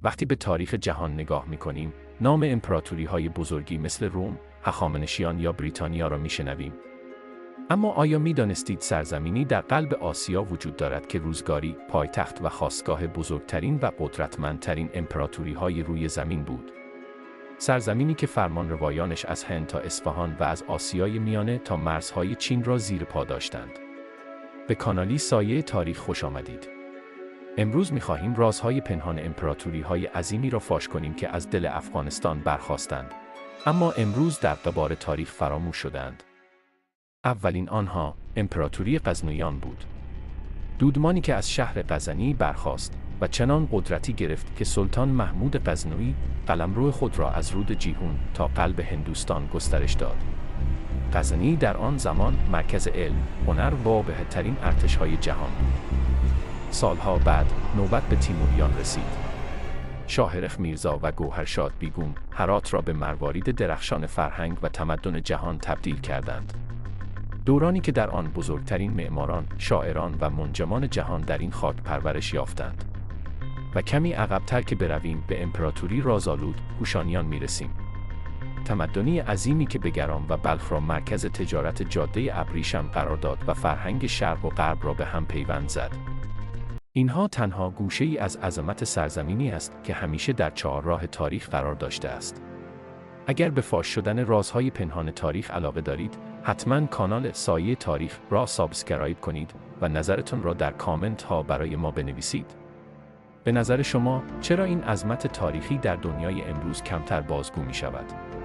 وقتی به تاریخ جهان نگاه می‌کنیم، نام امپراتوری‌های بزرگی مثل روم، هخامنشیان یا بریتانیا را می‌شنویم. اما آیا می‌دانستید سرزمینی در قلب آسیا وجود دارد که روزگاری پایتخت و خاستگاه بزرگترین و قدرتمندترین امپراتوری‌های روی زمین بود؟ سرزمینی که فرمانروایانش از هند تا اصفهان و از آسیای میانه تا مرزهای چین را زیر پا داشتند. به کانالی سایه تاریخ خوش آمدید. امروز می‌خواهیم رازهای پنهان امپراتوری‌های عظیمی را فاش کنیم که از دل افغانستان برخاستند، اما امروز در قبار تاریخ فراموش شدند. اولین آنها امپراتوری غزنویان بود. دودمانی که از شهر غزنی برخاست و چنان قدرتی گرفت که سلطان محمود غزنوی قلمرو خود را از رود جیهون تا قلب هندوستان گسترش داد. غزنی در آن زمان مرکز علم، هنر و بهترین ارتش‌های جهان بود. سالها بعد نوبت به تیموریان رسید. شاهرخ میرزا و گوهرشاد بیگون هرات را به مروارید درخشان فرهنگ و تمدن جهان تبدیل کردند. دورانی که در آن بزرگترین معماران، شاعران و منجمان جهان در این خاک پرورش یافتند. و کمی عقب‌تر که برویم به امپراتوری رازآلود کوشانیان میرسیم. تمدنی عظیمی که بگرام و بلخ را مرکز تجارت جاده ابریشم قرار داد و فرهنگ شرق و غرب را به هم پیوند زد. اینها تنها گوشه‌ای از عظمت سرزمینی است که همیشه در چهارراه تاریخ قرار داشته است. اگر به فاش شدن رازهای پنهان تاریخ علاقه دارید، حتما کانال سایه تاریخ را سابسکرایب کنید و نظرتون را در کامنت ها برای ما بنویسید. به نظر شما چرا این عظمت تاریخی در دنیای امروز کمتر بازگو می شود؟